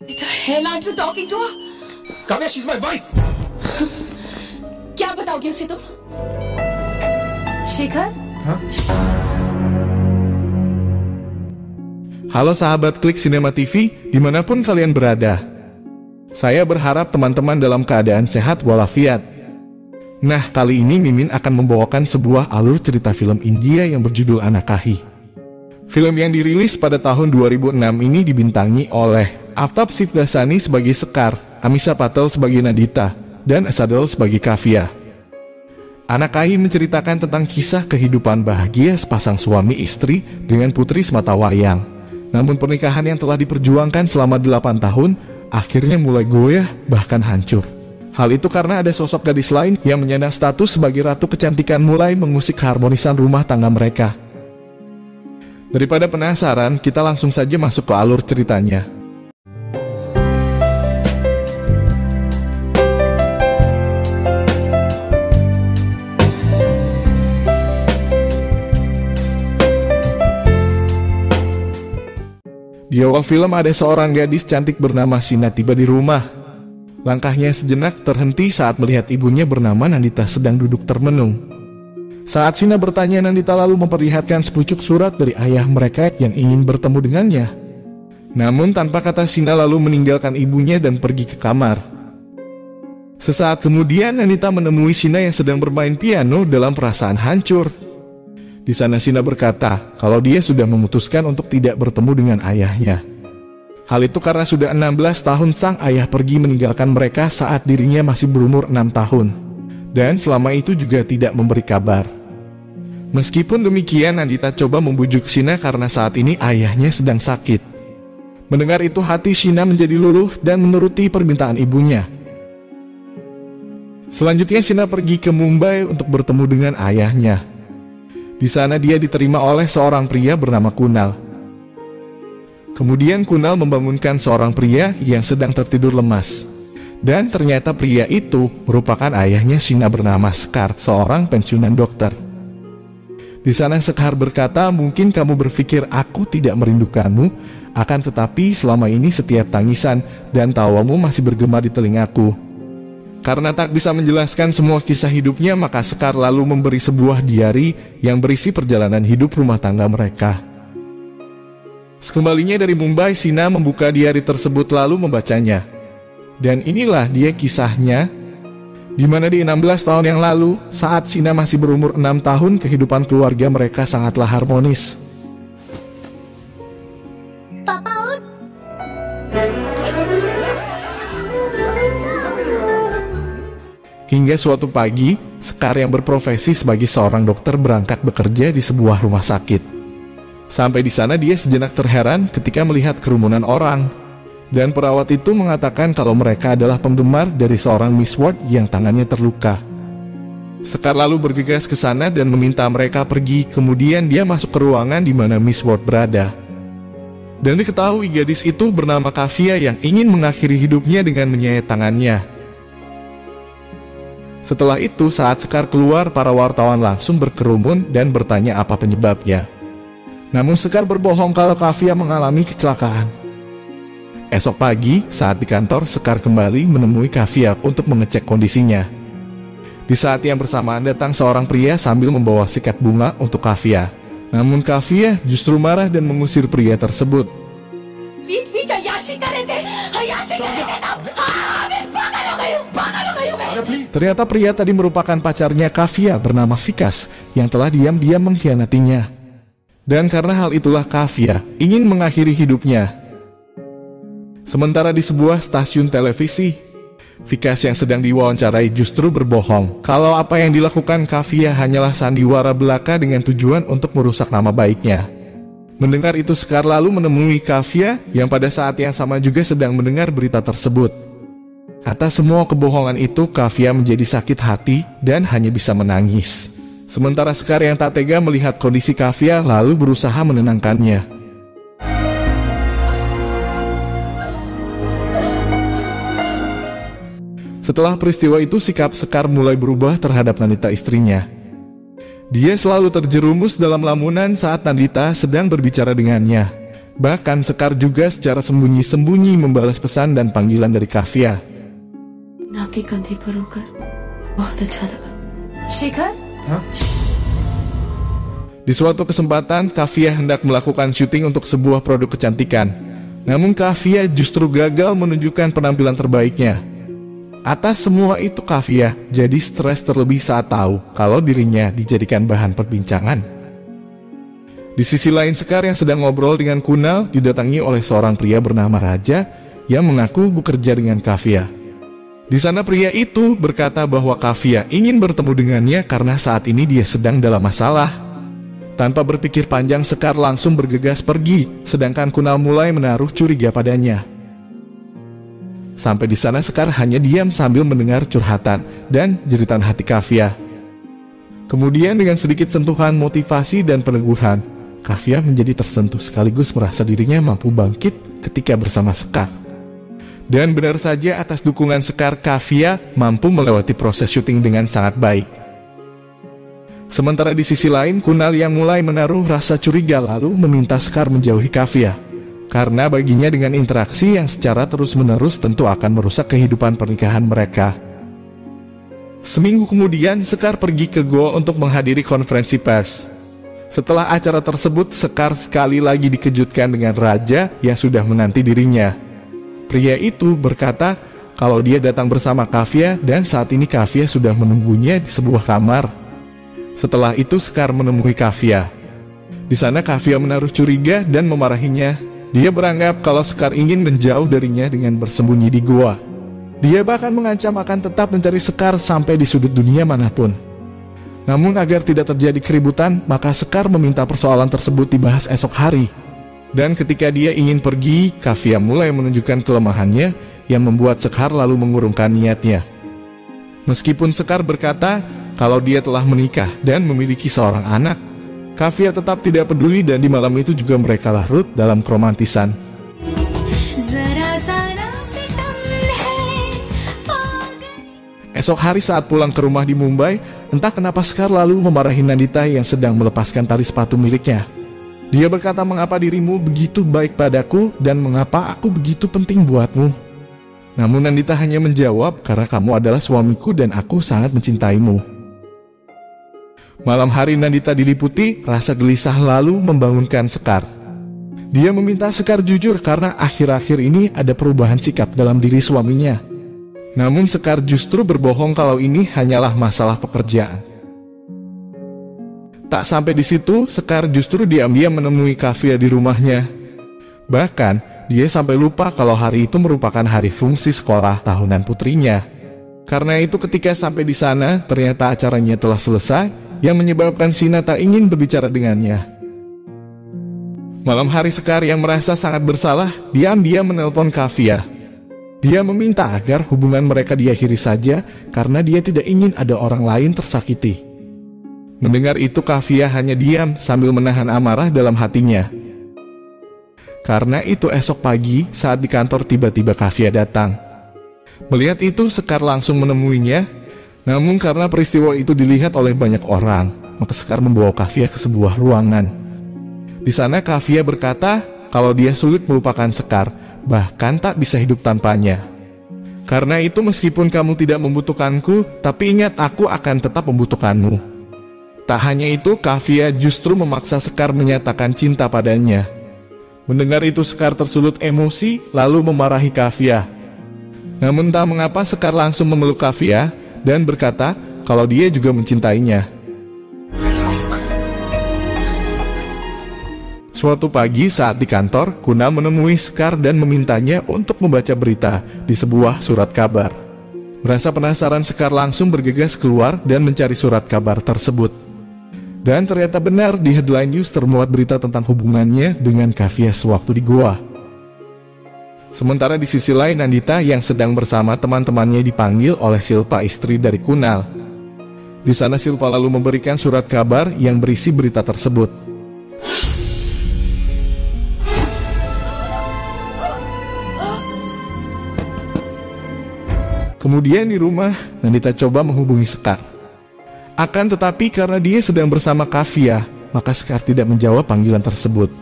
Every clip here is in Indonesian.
What the hell aren't you talking to her? Kavya, she's my wife. क्या बताओगे उसे तुम? शिखर? Halo sahabat Klik Cinema TV, dimanapun kalian berada. Saya berharap teman-teman dalam keadaan sehat walafiat. Nah, kali ini Mimin akan membawakan sebuah alur cerita film India yang berjudul Anakahi. Film yang dirilis pada tahun 2006 ini dibintangi oleh Aftab Shivdasani sebagai Sekar, Amisha Patel sebagai Nandita, dan Sadal sebagai Kavya. Anakahi menceritakan tentang kisah kehidupan bahagia sepasang suami istri dengan putri semata wayang. Namun pernikahan yang telah diperjuangkan selama 8 tahun akhirnya mulai goyah bahkan hancur. Hal itu karena ada sosok gadis lain yang menyandang status sebagai ratu kecantikan mulai mengusik keharmonisan rumah tangga mereka. Daripada penasaran, kita langsung saja masuk ke alur ceritanya. Di awal film ada seorang gadis cantik bernama Sina tiba di rumah. Langkahnya sejenak terhenti saat melihat ibunya bernama Nandita sedang duduk termenung. Saat Sina bertanya, Nandita lalu memperlihatkan sepucuk surat dari ayah mereka yang ingin bertemu dengannya. Namun tanpa kata Sina lalu meninggalkan ibunya dan pergi ke kamar. Sesaat kemudian Nandita menemui Sina yang sedang bermain piano dalam perasaan hancur. Di sana Sina berkata kalau dia sudah memutuskan untuk tidak bertemu dengan ayahnya. Hal itu karena sudah 16 tahun sang ayah pergi meninggalkan mereka saat dirinya masih berumur 6 tahun. Dan selama itu juga tidak memberi kabar. Meskipun demikian, Nandita coba membujuk Sina karena saat ini ayahnya sedang sakit. Mendengar itu hati Sina menjadi luluh dan menuruti permintaan ibunya. Selanjutnya Sina pergi ke Mumbai untuk bertemu dengan ayahnya. Di sana dia diterima oleh seorang pria bernama Kunal. Kemudian Kunal membangunkan seorang pria yang sedang tertidur lemas. Dan ternyata pria itu merupakan ayahnya Sina bernama Sekar, seorang pensiunan dokter. Di sana Sekar berkata, mungkin kamu berpikir aku tidak merindukanmu, akan tetapi selama ini setiap tangisan dan tawamu masih bergema di telingaku. Karena tak bisa menjelaskan semua kisah hidupnya, maka Sekar lalu memberi sebuah diari yang berisi perjalanan hidup rumah tangga mereka. Sekembalinya dari Mumbai, Sina membuka diari tersebut lalu membacanya. Dan inilah dia kisahnya, di mana di 16 tahun yang lalu, saat Sina masih berumur 6 tahun, kehidupan keluarga mereka sangatlah harmonis. Hingga suatu pagi, Sekar yang berprofesi sebagai seorang dokter berangkat bekerja di sebuah rumah sakit. Sampai di sana dia sejenak terheran ketika melihat kerumunan orang. Dan perawat itu mengatakan kalau mereka adalah penggemar dari seorang Miss Ward yang tangannya terluka. Sekar lalu bergegas ke sana dan meminta mereka pergi, kemudian dia masuk ke ruangan di mana Miss Ward berada. Dan diketahui gadis itu bernama Kavya yang ingin mengakhiri hidupnya dengan menyayat tangannya. Setelah itu, saat Sekar keluar, para wartawan langsung berkerumun dan bertanya apa penyebabnya. Namun Sekar berbohong kalau Kavya mengalami kecelakaan. Esok pagi, saat di kantor, Sekar kembali menemui Kavya untuk mengecek kondisinya. Di saat yang bersamaan datang seorang pria sambil membawa sikat bunga untuk Kavya. Namun Kavya justru marah dan mengusir pria tersebut. Ternyata pria tadi merupakan pacarnya Kavya bernama Vikas yang telah diam-diam mengkhianatinya. Dan karena hal itulah Kavya ingin mengakhiri hidupnya. Sementara di sebuah stasiun televisi, Vikas yang sedang diwawancarai justru berbohong kalau apa yang dilakukan Kavya hanyalah sandiwara belaka dengan tujuan untuk merusak nama baiknya. Mendengar itu, Sekar lalu menemui Kavya yang pada saat yang sama juga sedang mendengar berita tersebut. Atas semua kebohongan itu, Kavya menjadi sakit hati dan hanya bisa menangis. Sementara Sekar yang tak tega melihat kondisi Kavya lalu berusaha menenangkannya. Setelah peristiwa itu, sikap Sekar mulai berubah terhadap Nandita istrinya. Dia selalu terjerumus dalam lamunan saat Nandita sedang berbicara dengannya. Bahkan Sekar juga secara sembunyi-sembunyi membalas pesan dan panggilan dari Kafia. नाकी कंधी पर होकर बहुत अच्छा लगा। शिखर? Di suatu kesempatan, Kafia hendak melakukan syuting untuk sebuah produk kecantikan. Namun Kafia justru gagal menunjukkan penampilan terbaiknya. Atas semua itu Kafia jadi stres terlebih saat tahu kalau dirinya dijadikan bahan perbincangan. Di sisi lain, Sekar yang sedang ngobrol dengan Kunal didatangi oleh seorang pria bernama Raja yang mengaku bekerja dengan Kafia. Di sana pria itu berkata bahwa Kafia ingin bertemu dengannya karena saat ini dia sedang dalam masalah. Tanpa berpikir panjang, Sekar langsung bergegas pergi, sedangkan Kunal mulai menaruh curiga padanya. Sampai di sana Sekar hanya diam sambil mendengar curhatan dan jeritan hati Kafia. Kemudian dengan sedikit sentuhan motivasi dan peneguhan, Kafia menjadi tersentuh sekaligus merasa dirinya mampu bangkit ketika bersama Sekar. Dan benar saja atas dukungan Sekar, Kafia mampu melewati proses syuting dengan sangat baik. Sementara di sisi lain, Kunal yang mulai menaruh rasa curiga lalu meminta Sekar menjauhi Kafia. Karena baginya dengan interaksi yang secara terus-menerus tentu akan merusak kehidupan pernikahan mereka. Seminggu kemudian, Sekar pergi ke goa untuk menghadiri konferensi pers. Setelah acara tersebut, Sekar sekali lagi dikejutkan dengan Raja yang sudah menanti dirinya. Pria itu berkata kalau dia datang bersama Kafia dan saat ini Kafia sudah menunggunya di sebuah kamar. Setelah itu Sekar menemui Kafia. Di sana Kafia menaruh curiga dan memarahinya. Dia beranggap kalau Sekar ingin menjauh darinya dengan bersembunyi di gua. Dia bahkan mengancam akan tetap mencari Sekar sampai di sudut dunia manapun. Namun agar tidak terjadi keributan, maka Sekar meminta persoalan tersebut dibahas esok hari. Dan ketika dia ingin pergi, Kafia mulai menunjukkan kelemahannya yang membuat Sekar lalu mengurungkan niatnya. Meskipun Sekar berkata kalau dia telah menikah dan memiliki seorang anak, Kafia tetap tidak peduli dan di malam itu juga mereka larut dalam keromantisan. Esok hari saat pulang ke rumah di Mumbai, entah kenapa Sekar lalu memarahi Nandita yang sedang melepaskan tali sepatu miliknya. Dia berkata, mengapa dirimu begitu baik padaku dan mengapa aku begitu penting buatmu? Namun Nandita hanya menjawab, karena kamu adalah suamiku dan aku sangat mencintaimu. Malam hari Nandita diliputi rasa gelisah lalu membangunkan Sekar. Dia meminta Sekar jujur karena akhir-akhir ini ada perubahan sikap dalam diri suaminya. Namun Sekar justru berbohong kalau ini hanyalah masalah pekerjaan. Tak sampai di situ, Sekar justru diam-diam menemui Kafia di rumahnya. Bahkan, dia sampai lupa kalau hari itu merupakan hari fungsi sekolah tahunan putrinya. Karena itu ketika sampai di sana, ternyata acaranya telah selesai, yang menyebabkan Sina tak ingin berbicara dengannya. Malam hari Sekar yang merasa sangat bersalah, diam-diam menelpon Kafia. Dia meminta agar hubungan mereka diakhiri saja, karena dia tidak ingin ada orang lain tersakiti. Mendengar itu Kafia hanya diam sambil menahan amarah dalam hatinya. Karena itu esok pagi saat di kantor tiba-tiba Kafia datang. Melihat itu Sekar langsung menemuinya. Namun karena peristiwa itu dilihat oleh banyak orang, maka Sekar membawa Kafia ke sebuah ruangan. Di sana Kafia berkata kalau dia sulit melupakan Sekar, bahkan tak bisa hidup tanpanya. Karena itu meskipun kamu tidak membutuhkanku, tapi ingat aku akan tetap membutuhkanmu. Tak hanya itu, Kafia justru memaksa Sekar menyatakan cinta padanya. Mendengar itu Sekar tersulut emosi lalu memarahi Kafia. Namun tak mengapa Sekar langsung memeluk Kafia dan berkata kalau dia juga mencintainya. Suatu pagi saat di kantor, Kunal menemui Sekar dan memintanya untuk membaca berita di sebuah surat kabar. Merasa penasaran, Sekar langsung bergegas keluar dan mencari surat kabar tersebut. Dan ternyata benar, di headline news termuat berita tentang hubungannya dengan Kafia sewaktu di goa. Sementara di sisi lain, Nandita yang sedang bersama teman-temannya dipanggil oleh Silpa, istri dari Kunal. Di sana Silpa lalu memberikan surat kabar yang berisi berita tersebut. Kemudian di rumah, Nandita coba menghubungi Sekar. Akan tetapi karena dia sedang bersama Kafia, maka Sekar tidak menjawab panggilan tersebut.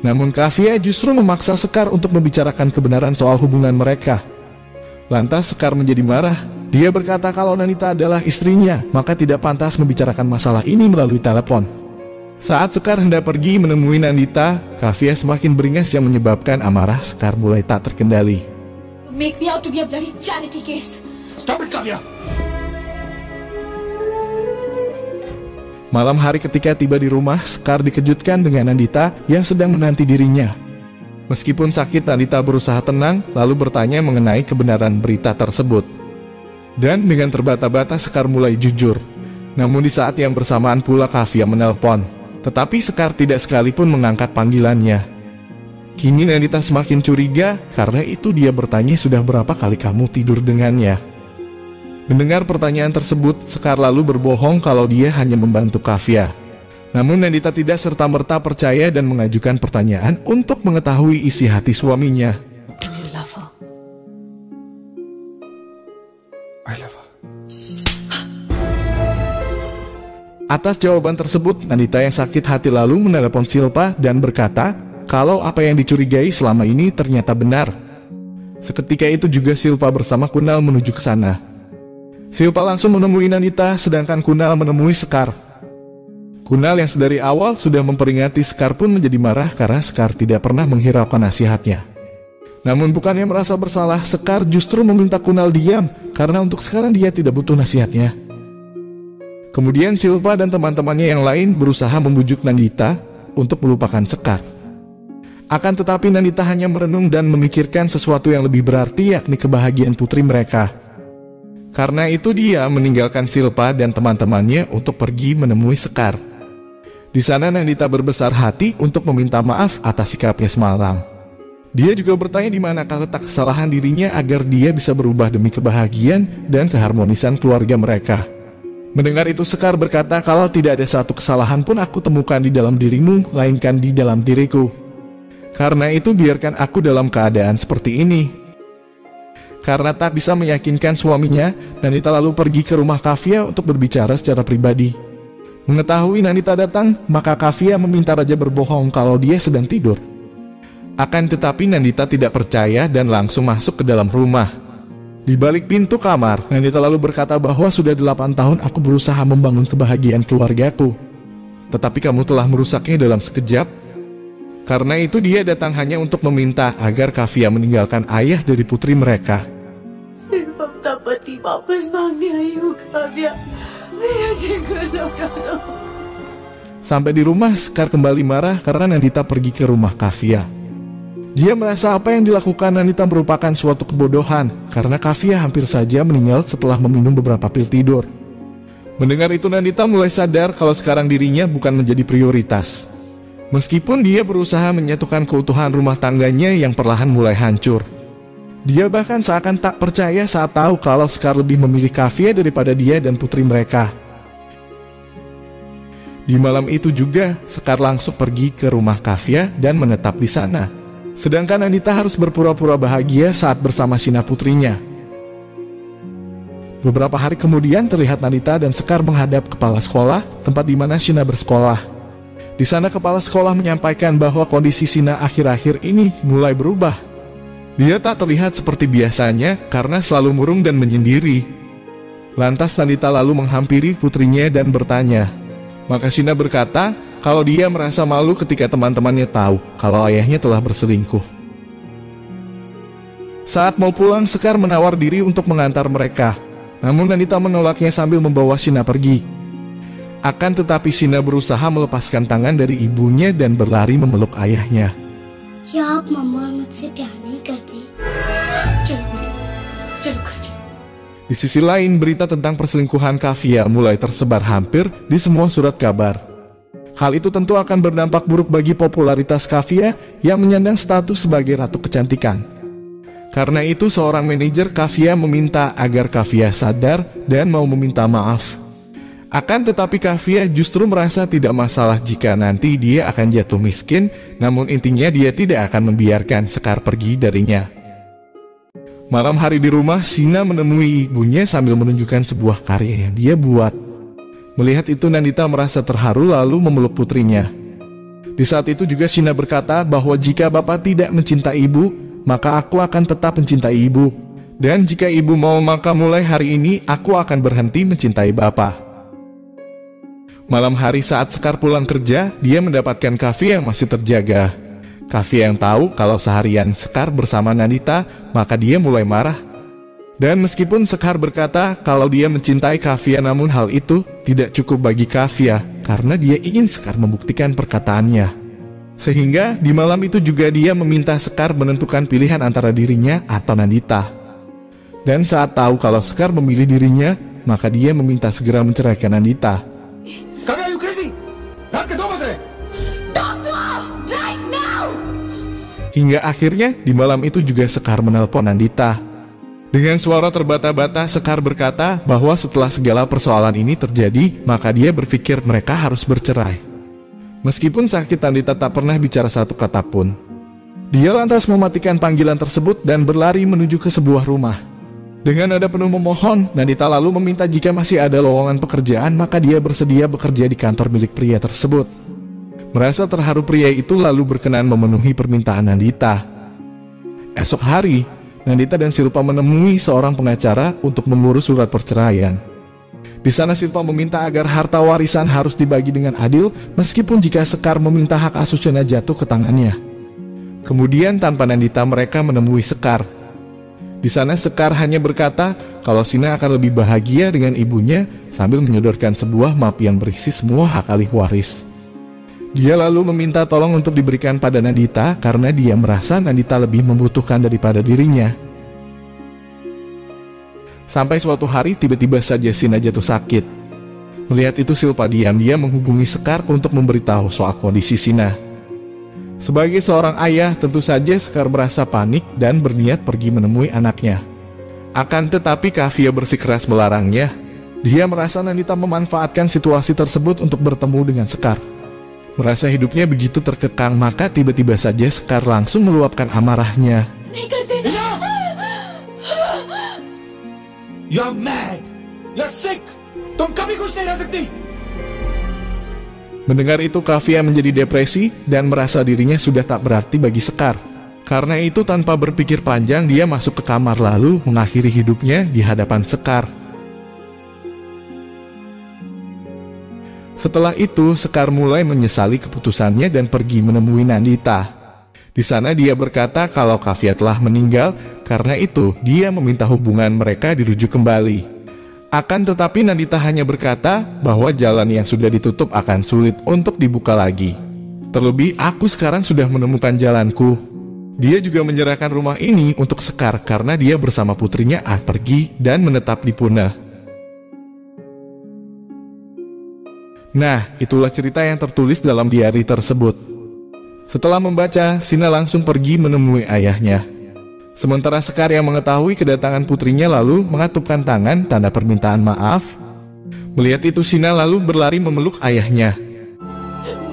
Namun Kafia justru memaksa Sekar untuk membicarakan kebenaran soal hubungan mereka. Lantas Sekar menjadi marah. Dia berkata kalau Nandita adalah istrinya, maka tidak pantas membicarakan masalah ini melalui telepon. Saat Sekar hendak pergi menemui Nandita, Kafia semakin beringas yang menyebabkan amarah Sekar mulai tak terkendali. Make me out to be a bloody charity case. Stop it, Kavya! Malam hari ketika tiba di rumah, Sekar dikejutkan dengan Nandita yang sedang menanti dirinya. Meskipun sakit, Nandita berusaha tenang lalu bertanya mengenai kebenaran berita tersebut. Dan dengan terbata-bata Sekar mulai jujur. Namun di saat yang bersamaan pula Kafia menelpon. Tetapi Sekar tidak sekalipun mengangkat panggilannya. Kini Nandita semakin curiga karena itu dia bertanya sudah berapa kali kamu tidur dengannya. Mendengar pertanyaan tersebut, Sekar lalu berbohong kalau dia hanya membantu Kafia. Namun Nandita tidak serta-merta percaya dan mengajukan pertanyaan untuk mengetahui isi hati suaminya. Do you love her? I love her. Atas jawaban tersebut, Nandita yang sakit hati lalu menelepon Silpa dan berkata kalau apa yang dicurigai selama ini ternyata benar. Seketika itu juga Silpa bersama Kunal menuju ke sana. Silpa langsung menemui Nandita sedangkan Kunal menemui Sekar. Kunal yang sedari awal sudah memperingati Sekar pun menjadi marah karena Sekar tidak pernah menghiraukan nasihatnya. Namun bukannya merasa bersalah, Sekar justru meminta Kunal diam karena untuk sekarang dia tidak butuh nasihatnya. Kemudian Silpa dan teman-temannya yang lain berusaha membujuk Nandita untuk melupakan Sekar. Akan tetapi Nandita hanya merenung dan memikirkan sesuatu yang lebih berarti, yakni kebahagiaan putri mereka. Karena itu dia meninggalkan Silpa dan teman-temannya untuk pergi menemui Sekar. Di sana Nandita berbesar hati untuk meminta maaf atas sikapnya semalam. Dia juga bertanya di manakah letak kesalahan dirinya agar dia bisa berubah demi kebahagiaan dan keharmonisan keluarga mereka. Mendengar itu Sekar berkata kalau tidak ada satu kesalahan pun aku temukan di dalam dirimu, melainkan di dalam diriku. Karena itu biarkan aku dalam keadaan seperti ini. Karena tak bisa meyakinkan suaminya, Nandita lalu pergi ke rumah Kafia untuk berbicara secara pribadi. Mengetahui Nandita datang, maka Kafia meminta raja berbohong kalau dia sedang tidur. Akan tetapi Nandita tidak percaya dan langsung masuk ke dalam rumah. Di balik pintu kamar, Nandita lalu berkata bahwa sudah 8 tahun aku berusaha membangun kebahagiaan keluargaku. Tetapi kamu telah merusaknya dalam sekejap. Karena itu dia datang hanya untuk meminta agar Kafia meninggalkan ayah dari putri mereka. सिर्फ अपना पति वापस मांगने आई हूँ काव्या। मुझे कसम दो। Sampai di rumah, Sekar kembali marah karena Nandita pergi ke rumah Kafia. Dia merasa apa yang dilakukan Nandita merupakan suatu kebodohan karena Kafia hampir saja meninggal setelah meminum beberapa pil tidur. Mendengar itu Nandita mulai sadar kalau sekarang dirinya bukan menjadi prioritas. Meskipun dia berusaha menyatukan keutuhan rumah tangganya yang perlahan mulai hancur. Dia bahkan seakan tak percaya saat tahu kalau Sekar lebih memilih Kafia daripada dia dan putri mereka. Di malam itu juga, Sekar langsung pergi ke rumah Kafia dan menetap di sana. Sedangkan Nandita harus berpura-pura bahagia saat bersama Sina putrinya. Beberapa hari kemudian terlihat Nandita dan Sekar menghadap kepala sekolah, tempat di mana Sina bersekolah. Di sana kepala sekolah menyampaikan bahwa kondisi Sina akhir-akhir ini mulai berubah. Dia tak terlihat seperti biasanya karena selalu murung dan menyendiri. Lantas Nandita lalu menghampiri putrinya dan bertanya. Maka Sina berkata kalau dia merasa malu ketika teman-temannya tahu kalau ayahnya telah berselingkuh. Saat mau pulang, Sekar menawar diri untuk mengantar mereka. Namun Nandita menolaknya sambil membawa Sina pergi. Akan tetapi Sina berusaha melepaskan tangan dari ibunya dan berlari memeluk ayahnya. क्या आप मम्मा और मुझसे प्यार नहीं करते? चलो बेटा, चलो घर चलो। Di sisi lain, berita tentang perselingkuhan Kafia mulai tersebar hampir di semua surat kabar. Hal itu tentu akan berdampak buruk bagi popularitas Kafia yang menyandang status sebagai ratu kecantikan. Karena itu seorang manajer Kafia meminta agar Kafia sadar dan mau meminta maaf. Akan tetapi Kafia justru merasa tidak masalah jika nanti dia akan jatuh miskin, namun intinya dia tidak akan membiarkan Sekar pergi darinya. Malam hari di rumah, Sina menemui ibunya sambil menunjukkan sebuah karya yang dia buat. Melihat itu Nandita merasa terharu lalu memeluk putrinya. Di saat itu juga Sina berkata bahwa jika bapak tidak mencintai ibu, maka aku akan tetap mencintai ibu. Dan jika ibu mau, maka mulai hari ini aku akan berhenti mencintai bapak. Malam hari saat Sekar pulang kerja, dia mendapatkan Kavya yang masih terjaga. Kavya yang tahu kalau seharian Sekar bersama Nandita, maka dia mulai marah. Dan meskipun Sekar berkata kalau dia mencintai Kavya, namun hal itu tidak cukup bagi Kavya karena dia ingin Sekar membuktikan perkataannya. Sehingga di malam itu juga dia meminta Sekar menentukan pilihan antara dirinya atau Nandita. Dan saat tahu kalau Sekar memilih dirinya, maka dia meminta segera menceraikan Nandita. Kavya, are you crazy? रात के 2 बज रहे। Talk to her right now! Hingga akhirnya di malam itu juga Sekar menelpon Nandita. Dengan suara terbata-bata, Sekar berkata bahwa setelah segala persoalan ini terjadi, maka dia berpikir mereka harus bercerai. Meskipun sakit, Nandita tak pernah bicara satu kata pun. Dia lantas mematikan panggilan tersebut dan berlari menuju ke sebuah rumah. Dengan nada penuh memohon, Nandita lalu meminta jika masih ada lowongan pekerjaan, maka dia bersedia bekerja di kantor milik pria tersebut. Merasa terharu, pria itu lalu berkenan memenuhi permintaan Nandita. Esok hari, Nandita dan Silpa menemui seorang pengacara untuk mengurus surat perceraian. Di sana Silpa meminta agar harta warisan harus dibagi dengan adil, meskipun jika Sekar meminta hak asuhnya jatuh ke tangannya. Kemudian tanpa Nandita mereka menemui Sekar. Di sana Sekar hanya berkata kalau Sina akan lebih bahagia dengan ibunya sambil menyodorkan sebuah map yang berisi semua hak alih waris. Dia lalu meminta tolong untuk diberikan pada Nandita karena dia merasa Nandita lebih membutuhkan daripada dirinya. Sampai suatu hari tiba-tiba saja Sina jatuh sakit. Melihat itu Silpa diam-diam menghubungi Sekar untuk memberitahu soal kondisi Sina. Sebagai seorang ayah, tentu saja Sekar merasa panik dan berniat pergi menemui anaknya. Akan tetapi Kavya bersikeras melarangnya. Dia merasa Nandita memanfaatkan situasi tersebut untuk bertemu dengan Sekar. Merasa hidupnya begitu terkekang, maka tiba-tiba saja Sekar langsung meluapkan amarahnya. You're mad. You're sick. तुम कभी खुश नहीं रह सकती। Mendengar itu Kavya menjadi depresi dan merasa dirinya sudah tak berarti bagi Sekar. Karena itu tanpa berpikir panjang dia masuk ke kamar lalu mengakhiri hidupnya di hadapan Sekar. Setelah itu Sekar mulai menyesali keputusannya dan pergi menemui Nandita. Di sana dia berkata kalau Kavya telah meninggal, karena itu dia meminta hubungan mereka dirujuk kembali. Akan tetapi Nandita hanya berkata bahwa jalan yang sudah ditutup akan sulit untuk dibuka lagi. Terlebih aku sekarang sudah menemukan jalanku. Dia juga menyerahkan rumah ini untuk Sekar karena dia bersama putrinya pergi dan menetap di Pune. Nah, itulah cerita yang tertulis dalam diari tersebut. Setelah membaca, Sina langsung pergi menemui ayahnya. Sementara Sekar yang mengetahui kedatangan putrinya lalu mengatupkan tangan tanda permintaan maaf. Melihat itu Sina lalu berlari memeluk ayahnya.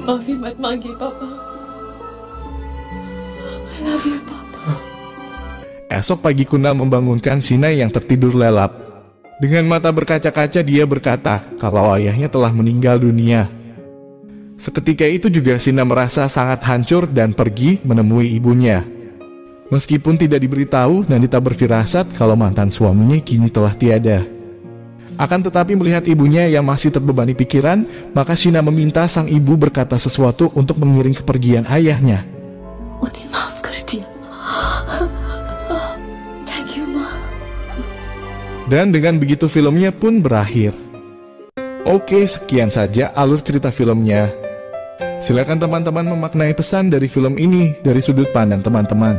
माफी मत मांगिए पापा। I love you पापा। Esok pagi Kunal membangunkan Sina yang tertidur lelap. Dengan mata berkaca-kaca dia berkata kalau ayahnya telah meninggal dunia. Seketika itu juga Sina merasa sangat hancur dan pergi menemui ibunya. Meskipun tidak diberitahu, Nandita berfirasat kalau mantan suaminya kini telah tiada. Akan tetapi melihat ibunya yang masih terbebani pikiran, maka Sina meminta sang ibu berkata sesuatu untuk mengiring kepergian ayahnya. उन्हें माफ कर दिया। Thank you, Ma. Dan dengan begitu filmnya pun berakhir. Oke, sekian saja alur cerita filmnya. Silakan teman-teman memaknai pesan dari film ini dari sudut pandang teman-teman.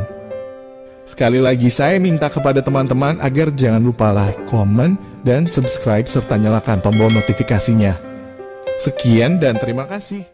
Sekali lagi saya minta kepada teman-teman agar jangan lupa like, komen, dan subscribe serta nyalakan tombol notifikasinya. Sekian dan terima kasih.